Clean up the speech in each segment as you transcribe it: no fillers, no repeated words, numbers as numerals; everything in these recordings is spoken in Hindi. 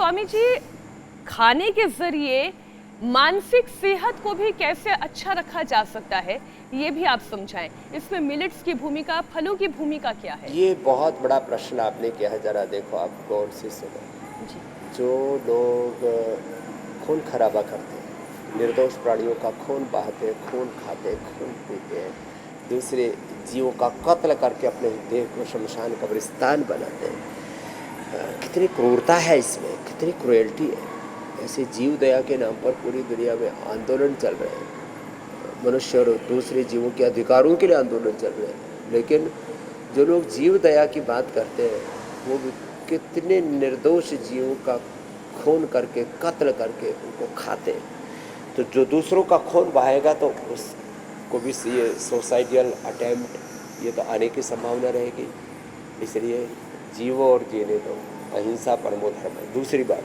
स्वामी जी, खाने के जरिए मानसिक सेहत को भी कैसे अच्छा रखा जा सकता है, ये भी आप समझाएं। इसमें मिलेट्स की भूमिका, फलों की भूमिका क्या है? ये बहुत बड़ा प्रश्न आपने किया है। ज़रा देखो, आप गौर से सुनो। जी। जो लोग खून खराबा करते हैं, निर्दोष प्राणियों का खून बहाते हैं, खून खाते हैं, खून पीते हैं, दूसरे जीवों का कत्ल करके अपने देह को शमशान कब्रिस्तान बनाते हैं, कितनी क्रूरता है इसमें, कितनी क्रुएल्टी है। ऐसे जीव दया के नाम पर पूरी दुनिया में आंदोलन चल रहे हैं, मनुष्य और दूसरे जीवों के अधिकारों के लिए आंदोलन चल रहे हैं। लेकिन जो लोग जीव दया की बात करते हैं, वो भी कितने निर्दोष जीवों का खून करके, कत्ल करके उनको खाते हैं। तो जो दूसरों का खून बहाएगा तो उसको भी ये सोसाइटियल अटेम्प्ट ये तो आने की संभावना रहेगी। इसलिए जीवो और जीने दो, अहिंसा परमो धर्म है। दूसरी बात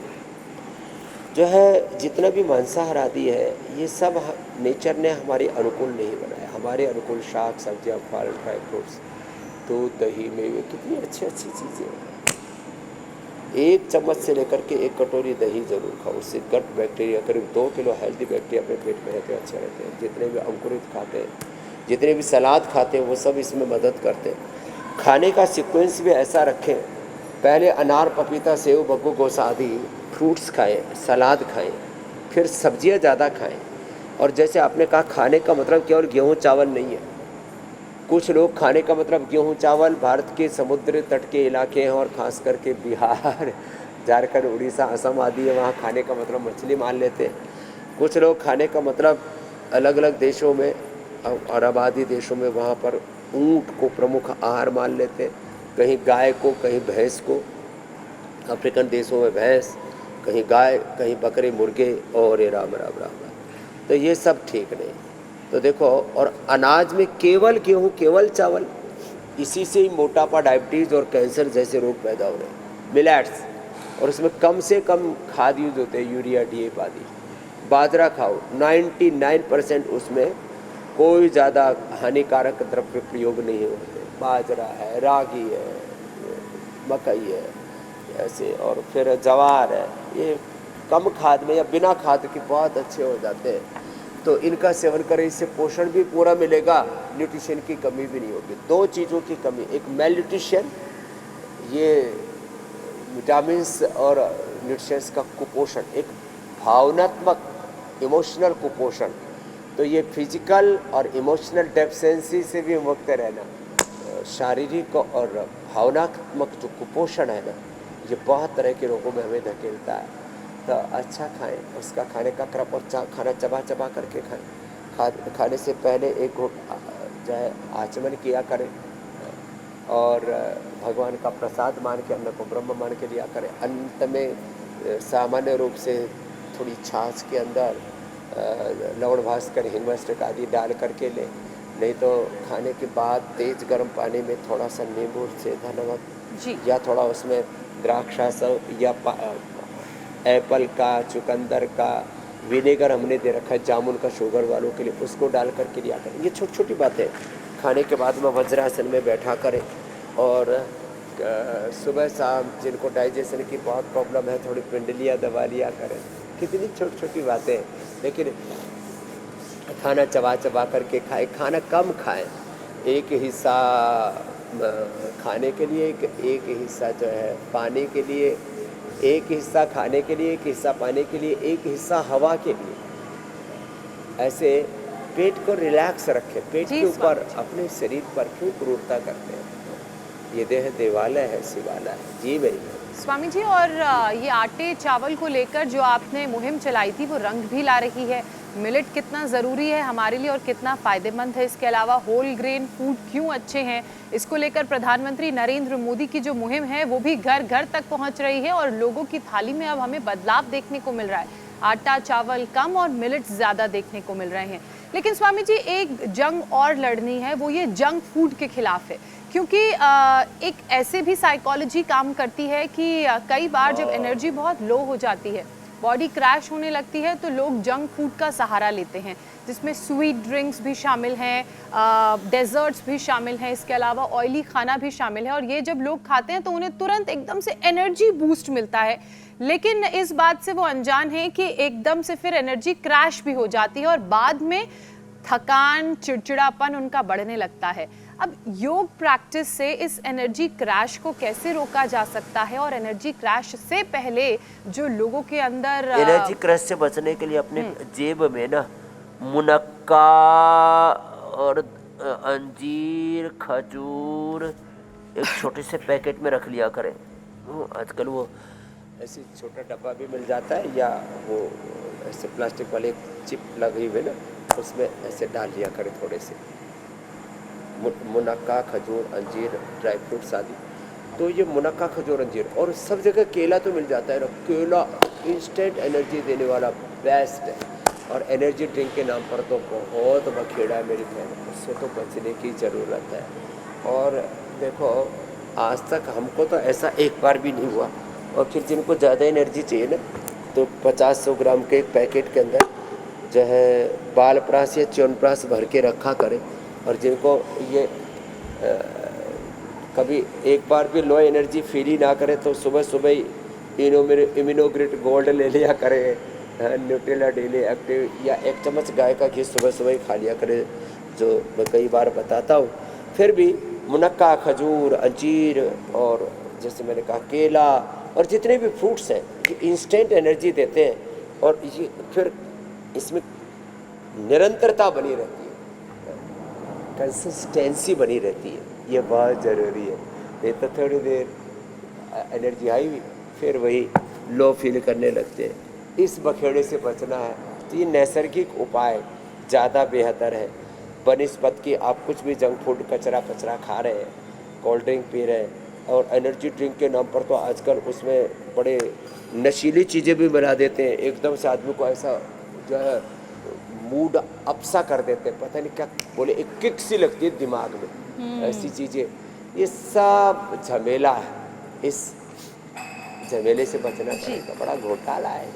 जो है, जितना भी मांसाहार आदि है, ये सब नेचर ने हमारे अनुकूल नहीं बनाया। हमारे अनुकूल शाक सब्जियाँ, फल, ड्राई फ्रूट्स, दूध, दही, मेवे, कितनी अच्छी अच्छी चीज़ें हैं। एक चम्मच से लेकर के एक कटोरी दही जरूर खाओ, उससे गट बैक्टीरिया करीब 2 किलो हेल्दी बैक्टीरिया अपने पेट में रहते हैं, अच्छे रहते हैं। जितने भी अंकुरित खाते हैं, जितने भी सलाद खाते हैं, वो सब इसमें मदद करते हैं। खाने का सीक्वेंस भी ऐसा रखें, पहले अनार, पपीता, सेव, बग्गू, गोसा आदि फ्रूट्स खाएं, सलाद खाएं, फिर सब्जियां ज़्यादा खाएं। और जैसे आपने कहा, खाने का मतलब केवल गेहूँ चावल नहीं है। कुछ लोग खाने का मतलब गेहूँ चावल भारत के समुद्र तट के इलाके हैं, और ख़ास करके बिहार, झारखंड, उड़ीसा, असम आदि है, वहाँ खाने का मतलब मछली मान लेते हैं। कुछ लोग खाने का मतलब अलग अलग देशों में, अरब आदि देशों में, वहाँ पर ऊँट को प्रमुख आहार मान लेते हैं, कहीं गाय को, कहीं भैंस को। अफ्रीकन देशों में भैंस, कहीं गाय, कहीं बकरे, मुर्गे, और ये राम राम राम राम। तो ये सब ठीक नहीं। तो देखो, और अनाज में केवल गेहूँ, केवल चावल, इसी से ही मोटापा, डायबिटीज़ और कैंसर जैसे रोग पैदा हो रहे हैं। मिलेट्स, और उसमें कम से कम खाद यूज होते हैं, यूरिया, डीएपी आदि। बाजरा खाओ, 99% उसमें कोई ज़्यादा हानिकारक द्रव्य प्रयोग नहीं होते। बाजरा है, रागी है, मकई है ऐसे, और फिर जवार है, ये कम खाद में या बिना खाद के बहुत अच्छे हो जाते हैं। तो इनका सेवन करें, इससे पोषण भी पूरा मिलेगा, न्यूट्रिशन की कमी भी नहीं होगी। 2 चीज़ों की कमी, एक मेल न्यूट्रिशन, ये विटामिन्स और न्यूट्रिशंस का कुपोषण, एक भावनात्मक इमोशनल कुपोषण। तो ये फिजिकल और इमोशनल डेफिशिएंसी से भी मुक्त रहना, शारीरिक और भावनात्मक जो कुपोषण है ना, ये बहुत तरह के रोगों में हमें धकेलता है। तो अच्छा खाएं, उसका खाने का क्रम, और खाना चबा चबा करके खाएं। खाने से पहले एक घूंट जो है आचमन किया करें, और भगवान का प्रसाद मान के, अन्न को ब्रह्म मान के लिया करें। अंत में सामान्य रूप से थोड़ी छाछ के अंदर लवण भास्कर, हिंगमस्टक आदि डाल करके लें। नहीं तो खाने के बाद तेज गर्म पानी में थोड़ा सा नींबू से नमक, या थोड़ा उसमें द्राक्षास या एप्पल का, चुकंदर का विनेगर हमने दे रखा है जामुन का शुगर वालों के लिए, उसको डाल करके लिया करें। ये छोटी छोटी बातें खाने के बाद में वज्रासन में बैठा करें। और सुबह शाम जिनको डाइजेशन की बहुत प्रॉब्लम है, थोड़ी पिंडलियाँ दबा लिया करें। कितनी छोटी छोटी बातें, लेकिन खाना चबा चबा करके खाएं, खाना कम खाएं। एक हिस्सा खाने के लिए, एक हिस्सा जो है पानी के लिए, एक हिस्सा खाने के लिए, एक हिस्सा पाने के लिए, एक हिस्सा हवा के लिए। ऐसे पेट को रिलैक्स रखें। पेट के ऊपर, अपने शरीर पर क्यों क्रूरता करते हैं? ये देह देवालय है, शिवालय है। जी भाई स्वामी जी, और ये आटे चावल को लेकर जो आपने मुहिम चलाई थी, वो रंग भी ला रही है। मिलेट कितना ज़रूरी है हमारे लिए और कितना फ़ायदेमंद है, इसके अलावा होल ग्रेन फूड क्यों अच्छे हैं, इसको लेकर प्रधानमंत्री नरेंद्र मोदी की जो मुहिम है वो भी घर घर तक पहुंच रही है, और लोगों की थाली में अब हमें बदलाव देखने को मिल रहा है। आटा चावल कम और मिलेट्स ज़्यादा देखने को मिल रहे हैं। लेकिन स्वामी जी, एक जंग और लड़नी है, वो ये जंक फूड के खिलाफ है। क्योंकि एक ऐसे भी साइकोलॉजी काम करती है कि कई बार जब एनर्जी बहुत लो हो जाती है, बॉडी क्रैश होने लगती है तो लोग जंक फूड का सहारा लेते हैं, जिसमें स्वीट ड्रिंक्स भी शामिल हैं, डेजर्ट्स भी शामिल हैं, इसके अलावा ऑयली खाना भी शामिल है। और ये जब लोग खाते हैं तो उन्हें तुरंत एकदम से एनर्जी बूस्ट मिलता है, लेकिन इस बात से वो अनजान है कि एकदम से फिर एनर्जी क्रैश भी हो जाती है और बाद में थकान, चिड़चिड़ापन उनका बढ़ने लगता है। अब योग प्रैक्टिस से इस एनर्जी क्रैश को कैसे रोका जा सकता है, और एनर्जी क्रैश से पहले जो लोगों के अंदर एनर्जी क्रैश से बचने के लिए अपने जेब में ना मुनक्का और अंजीर, खजूर एक छोटे से पैकेट में रख लिया करें। आजकल वो ऐसे छोटा डब्बा भी मिल जाता है, या वो ऐसे प्लास्टिक वाले चिप लगी हुई ना, उसमें ऐसे डाल लिया करें थोड़े से मुनक्का, खजूर, अंजीर, ड्राई फ्रूट्स आदि। तो ये मुनक्का, खजूर, अंजीर, और सब जगह केला तो मिल जाता है ना। केला इंस्टेंट एनर्जी देने वाला बेस्ट है, और एनर्जी ड्रिंक के नाम पर तो बहुत बखेड़ा है मेरी बहन, उससे तो बचने की ज़रूरत है। और देखो, आज तक हमको तो ऐसा एक बार भी नहीं हुआ। और फिर जिनको ज़्यादा एनर्जी चाहिए ना, तो 50-100 ग्राम के एक पैकेट के अंदर जो है बालप्रास या च्यवनप्राश भर के रखा करें। और जिनको ये कभी एक बार भी लो एनर्जी फील ही ना करे, तो सुबह सुबह ही इम्यूनोग्रिट गोल्ड ले लिया करें, न्यूट्रेला डेली एक्टिव, या 1 चम्मच गाय का घी सुबह सुबह ही खा लिया करें, जो मैं कई बार बताता हूँ। फिर भी मुनक्का, खजूर, अंजीर, और जैसे मैंने कहा केला, और जितने भी फ्रूट्स हैं, ये इंस्टेंट एनर्जी देते हैं। और ये फिर इसमें निरंतरता बनी रहती है, कंसिस्टेंसी बनी रहती है, ये बहुत ज़रूरी है। नहीं तो थोड़ी देर एनर्जी आई हुई, फिर वही लो फील करने लगते हैं। इस बखेड़े से बचना है तो ये नैसर्गिक उपाय ज़्यादा बेहतर है बनिस्बत कि आप कुछ भी जंक फूड कचरा खा रहे हैं, कोल्ड ड्रिंक पी रहे हैं। और एनर्जी ड्रिंक के नाम पर तो आजकल उसमें बड़े नशीली चीज़ें भी मिला देते हैं, एकदम से आदमी को ऐसा जो है मूड अपसा कर देते हैं, पता नहीं क्या बोले, एक किक सी लगती है दिमाग में, ऐसी चीज़ें। ये सब झमेला है, इस झमेले से बचना पड़ेगा, बड़ा घोटाला है।